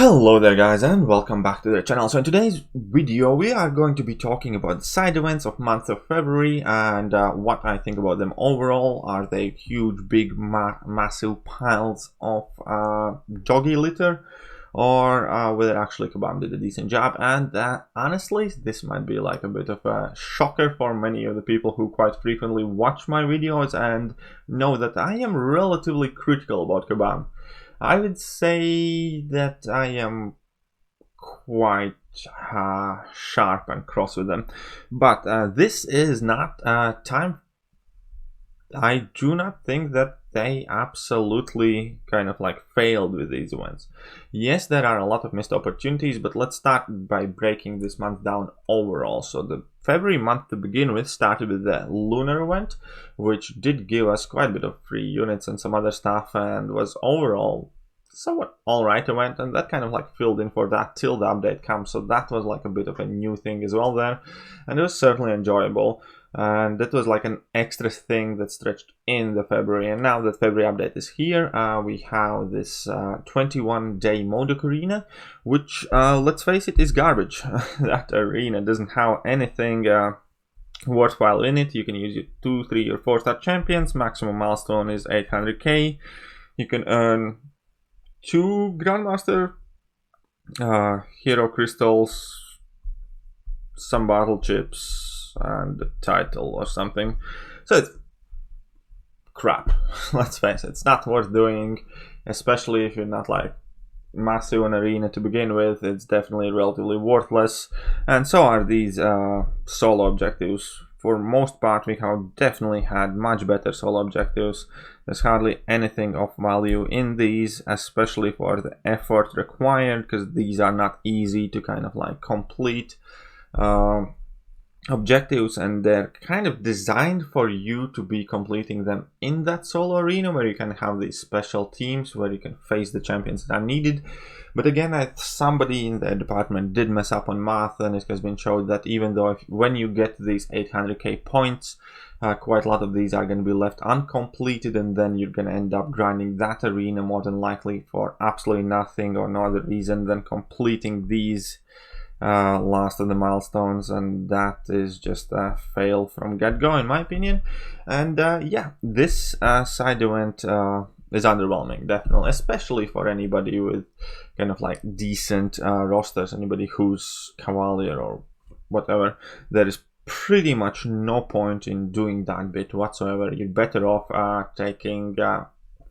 Hello there guys and welcome back to the channel. So in today's video we are going to be talking about the side events of month of February and what I think about them overall. Are they huge, big, massive piles of doggy litter, or whether actually Kabam did a decent job? And honestly, this might be like a bit of a shocker for many of the people who quite frequently watch my videos and know that I am relatively critical about Kabam. I would say that I am quite sharp and cross with them, but this is not time. I do not think that they absolutely kind of like failed with these events. Yes, there are a lot of missed opportunities, but let's start by breaking this month down overall. So the February month to begin with started with the lunar event, which did give us quite a bit of free units and some other stuff, and was overall somewhat alright event, and that kind of like filled in for that till the update comes. So that was like a bit of a new thing as well there, and it was certainly enjoyable. And that was like an extra thing that stretched in the February. And now that February update is here, we have this 21-day Modocarina, which let's face it, is garbage. That arena doesn't have anything worthwhile in it. You can use your 2, 3 or 4 star champions. Maximum milestone is 800k. You can earn 2 Grandmaster hero crystals, some battle chips, and the title or something. So it's crap. Let's face it, it's not worth doing, especially if you're not like massive an arena to begin with. It's definitely relatively worthless, and so are these solo objectives. For most part, we have definitely had much better solo objectives. There's hardly anything of value in these, especially for the effort required, because these are not easy to kind of like complete objectives, and they're kind of designed for you to be completing them in that solo arena, where you can have these special teams where you can face the champions that are needed. But again, somebody in the department did mess up on math, and it has been shown that even though when you get these 800k points, quite a lot of these are going to be left uncompleted, and then you're going to end up grinding that arena more than likely for absolutely nothing or no other reason than completing these last of the milestones, and that is just a fail from get-go in my opinion. And yeah, this side event is underwhelming, definitely, especially for anybody with kind of like decent rosters, anybody who's Cavalier or whatever. There is pretty much no point in doing that bit whatsoever. You're better off taking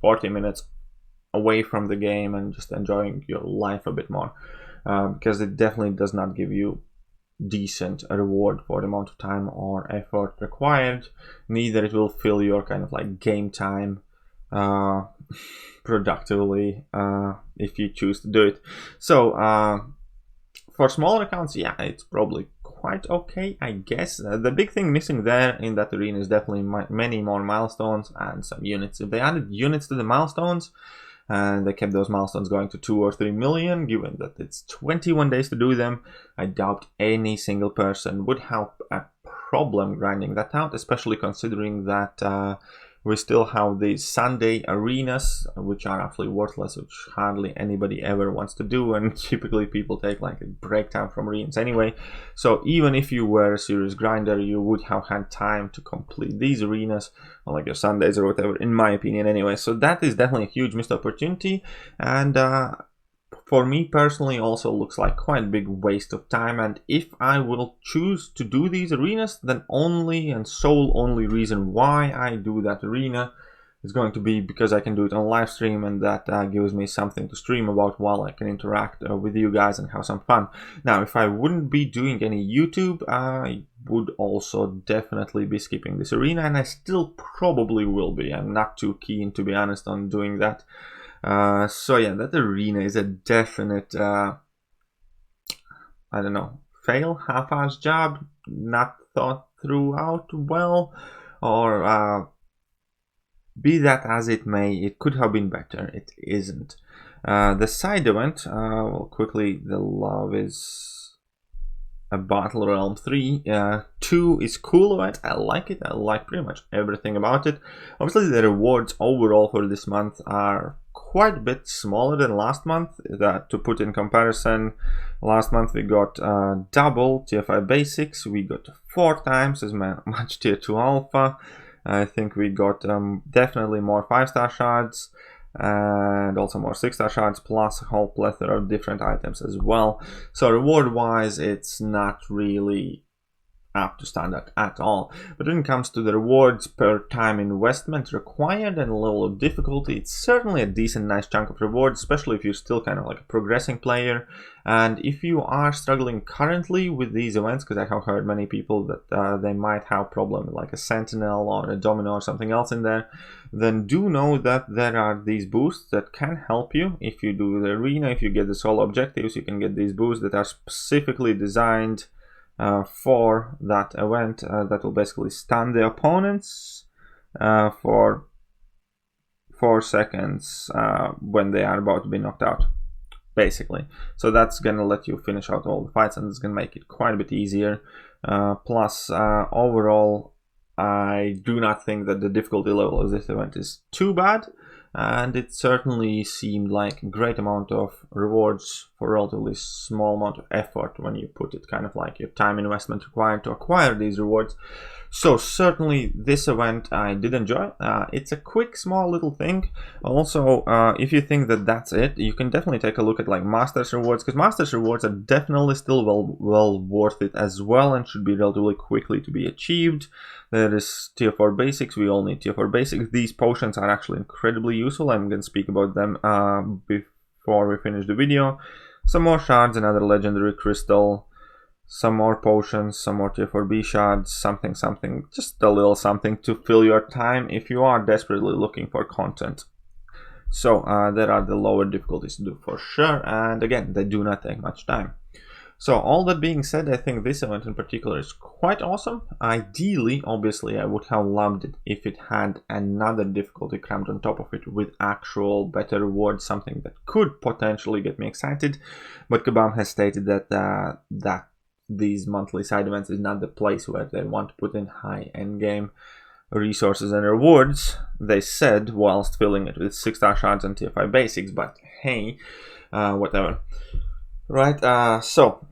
40 minutes away from the game and just enjoying your life a bit more. Because it definitely does not give you decent reward for the amount of time or effort required. Neither it will fill your kind of like game time productively if you choose to do it. So for smaller accounts, yeah, it's probably quite okay, I guess. The big thing missing there in that arena is definitely many more milestones and some units. If they added units to the milestones, and they kept those milestones going to 2 or 3 million, given that it's 21 days to do them, I doubt any single person would have a problem grinding that out, especially considering that we still have these Sunday arenas, which are actually worthless, which hardly anybody ever wants to do, and typically people take like a break time from arenas anyway. So even if you were a serious grinder, you would have had time to complete these arenas on like your Sundays or whatever, in my opinion anyway. So that is definitely a huge missed opportunity, and for me personally also looks like quite a big waste of time. And if I will choose to do these arenas, then only and sole only reason why I do that arena is going to be because I can do it on live stream, and that gives me something to stream about while I can interact with you guys and have some fun. Now, if I wouldn't be doing any YouTube, I would also definitely be skipping this arena, and I still probably will be. I'm not too keen, to be honest, on doing that. So yeah, that arena is a definite I don't know, fail, half-ass job, not thought throughout well, or be that as it may, it could have been better. It isn't. The side event, well, quickly, the love is a Battle Realm 3. 2 is cool event. I like it. I like pretty much everything about it. Obviously, the rewards overall for this month are quite a bit smaller than last month. That, to put in comparison, last month we got double tier 5 basics, we got 4 times as much tier 2 alpha. I think we got definitely more 5-star shards and also more 6-star shards, plus a whole plethora of different items as well. So reward wise, it's not really up to standard at all. But when it comes to the rewards per time investment required and level of difficulty, it's certainly a decent, nice chunk of rewards, especially if you're still kind of like a progressing player. And if you are struggling currently with these events, because I have heard many people that they might have problem with like a sentinel or a domino or something else in there, then do know that there are these boosts that can help you. If you do the arena, if you get the solo objectives, you can get these boosts that are specifically designed for that event, that will basically stun the opponents for 4 seconds when they are about to be knocked out, basically. So that's gonna let you finish out all the fights, and it's gonna make it quite a bit easier. Plus, overall, I do not think that the difficulty level of this event is too bad, and it certainly seemed like a great amount of rewards for a relatively small amount of effort when you put it kind of like your time investment required to acquire these rewards. So certainly this event I did enjoy. It's a quick, small little thing. Also, if you think that that's it, you can definitely take a look at like Masters rewards, because Masters rewards are definitely still well worth it as well, and should be relatively quickly to be achieved. There is tier 4 basics. We all need tier 4 basics. These potions are actually incredibly useful. I'm going to speak about them before we finish the video. Some more shards, another legendary crystal, some more potions, some more tier 4B shards, something, just a little something to fill your time if you are desperately looking for content. So there are the lower difficulties to do for sure, and again, they do not take much time. So all that being said, I think this event in particular is quite awesome. Ideally, obviously, I would have loved it if it had another difficulty crammed on top of it with actual better rewards, something that could potentially get me excited. But Kabam has stated that these monthly side events is not the place where they want to put in high endgame resources and rewards, they said, whilst filling it with 6-star shards and tier 5 basics, but hey, whatever. Right, so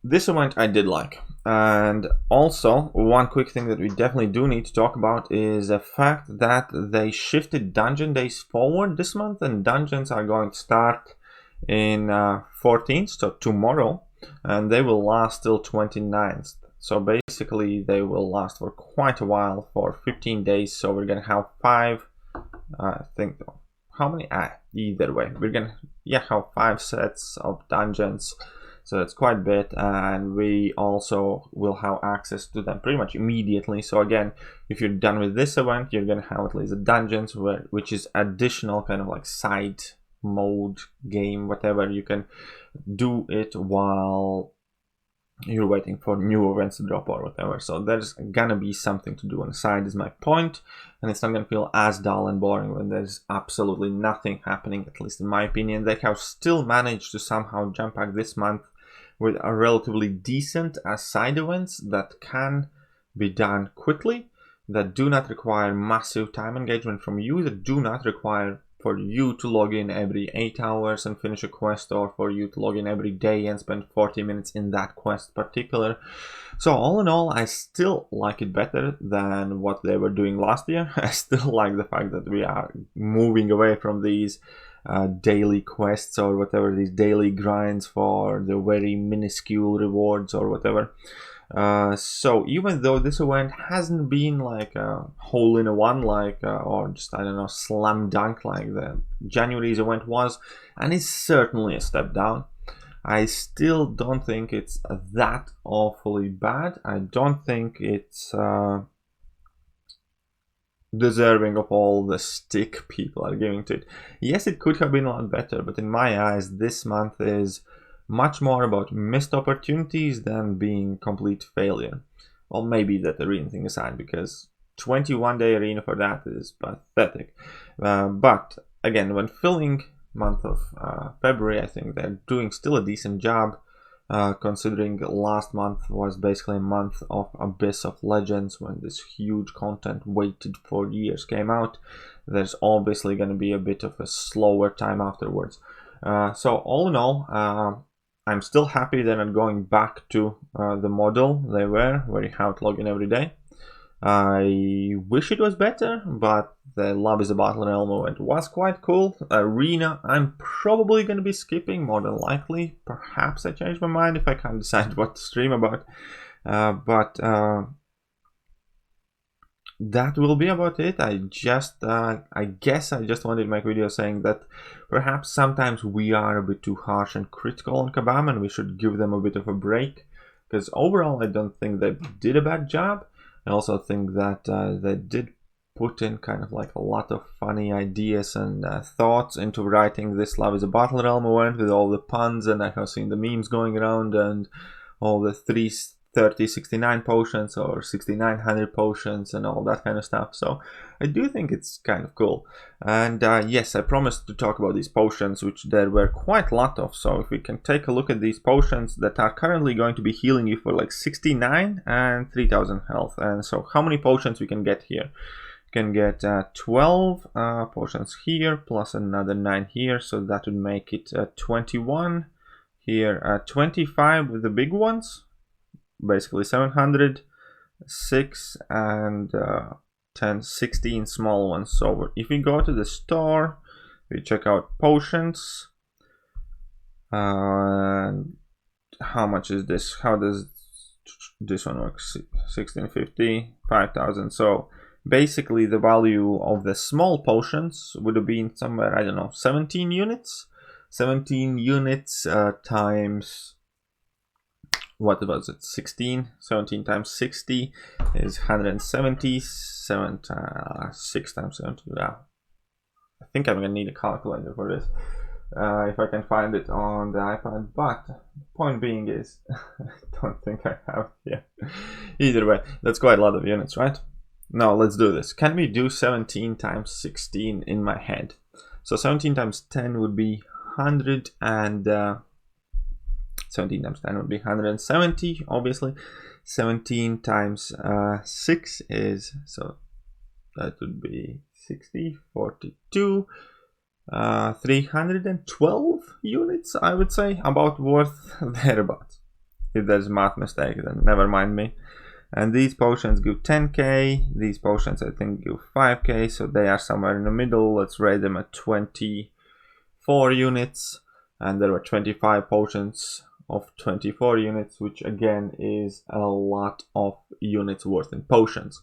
this event I did like. And also, one quick thing that we definitely do need to talk about is the fact that they shifted dungeon days forward this month, and dungeons are going to start in 14th, so tomorrow, and they will last till 29th. So basically they will last for quite a while, for 15 days. So we're gonna have 5, I think, how many? Either way, we're gonna have 5 sets of dungeons, so that's quite a bit, and we also will have access to them pretty much immediately. So again, if you're done with this event, you're gonna have at least the dungeons, which is additional kind of like side mode game, whatever. You can do it while you're waiting for new events to drop or whatever. So there's gonna be something to do on the side, is my point, and it's not gonna feel as dull and boring when there's absolutely nothing happening, at least in my opinion. They have still managed to somehow jump back this month with a relatively decent side events that can be done quickly, that do not require massive time engagement from you, that do not require for you to log in every 8 hours and finish a quest, or for you to log in every day and spend 40 minutes in that quest particular. So all in all, I still like it better than what they were doing last year. I still like the fact that we are moving away from these daily quests or whatever, these daily grinds for the very minuscule rewards or whatever. So even though this event hasn't been like a hole-in-one, like or just, I don't know, slam dunk like the January's event was, and it's certainly a step down, I still don't think it's that awfully bad. I don't think it's deserving of all the stick people are giving to it. Yes, it could have been a lot better, but in my eyes, this month is much more about missed opportunities than being complete failure. Well, maybe that arena thing aside, because 21-day arena for that is pathetic. But again, when filling month of February, I think they're doing still a decent job, considering last month was basically a month of Abyss of Legends, when this huge content waited for years came out. there's obviously going to be a bit of a slower time afterwards. So all in all, I'm still happy they're not going back to the model they were, where you have to log in every day. I wish it was better, but the Love is a Battle Realm event was quite cool. Arena, I'm probably going to be skipping, more than likely. Perhaps I change my mind if I can't decide what to stream about. That will be about it. I guess I just wanted to make a video saying that perhaps sometimes we are a bit too harsh and critical on Kabam, and we should give them a bit of a break. Because overall, I don't think they did a bad job. I also think that they did put in kind of like a lot of funny ideas and thoughts into writing this Love is a Battle Realm event with all the puns, and I have seen the memes going around and all the 330-69 potions or 6900 potions and all that kind of stuff. So I do think it's kind of cool. And yes, I promised to talk about these potions, which there were quite a lot of. So if we can take a look at these potions that are currently going to be healing you for like 69 and 3000 health. And so how many potions we can get here? You can get 12 potions here plus another 9 here, so that would make it 21 here, 25 with the big ones, basically 700, 6 and 10, 16 small ones. So if we go to the store, we check out potions, and how much is this? How does this one work? 1650, 5000. So basically the value of the small potions would have been somewhere, I don't know, 17 units. 17 units times, what was it, 16? 17 times 60 is 170. 6 times 70, yeah. I think I'm gonna need a calculator for this, if I can find it on the iPad, but the point being is, I don't think I have it yet. Either way, that's quite a lot of units, right? Now let's do this. Can we do 17 times 16 in my head? So 17 times 10 would be 100, and 17 times 10 would be 170, obviously. 17 times 6 is, so that would be 60, 42, 312 units, I would say, about worth thereabouts. If there's a math mistake, then never mind me. And these potions give 10k, these potions I think give 5k, so they are somewhere in the middle. Let's rate them at 24 units, and there were 25 potions of 24 units, which again is a lot of units worth in potions.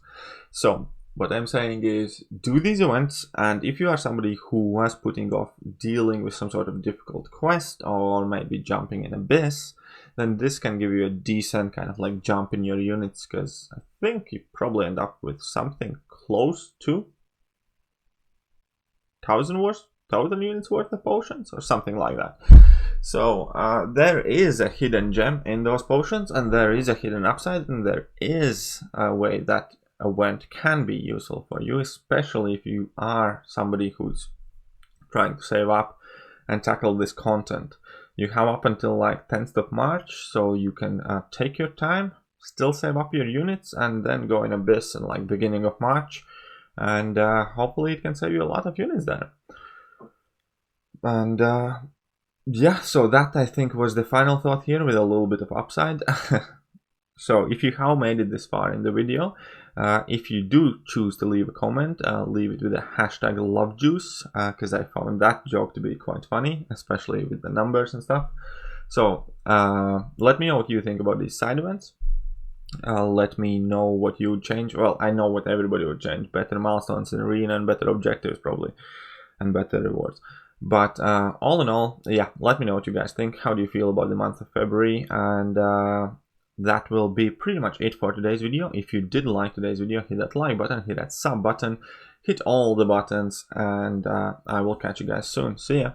So what I'm saying is, do these events, and if you are somebody who was putting off dealing with some sort of difficult quest or maybe jumping in Abyss, then this can give you a decent kind of like jump in your units, because I think you probably end up with something close to 1,000 units worth of potions or something like that. So there is a hidden gem in those potions, and there is a hidden upside, and there is a way that event can be useful for you, especially if you are somebody who's trying to save up and tackle this content. You have up until like 10th of March, so you can take your time, still save up your units, and then go in Abyss in like beginning of March, and hopefully it can save you a lot of units there. And yeah, so that I think was the final thought here, with a little bit of upside. So if you have made it this far in the video, if you do choose to leave a comment, leave it with the hashtag LoveJuice, because I found that joke to be quite funny, especially with the numbers and stuff. So let me know what you think about these side events. Let me know what you would change. Well, I know what everybody would change: better milestones in Arena and better objectives probably, and better rewards. But all in all, yeah, let me know what you guys think. How do you feel about the month of February? And that will be pretty much it for today's video. If you did like today's video, hit that like button, hit that sub button, hit all the buttons, and I will catch you guys soon. See ya!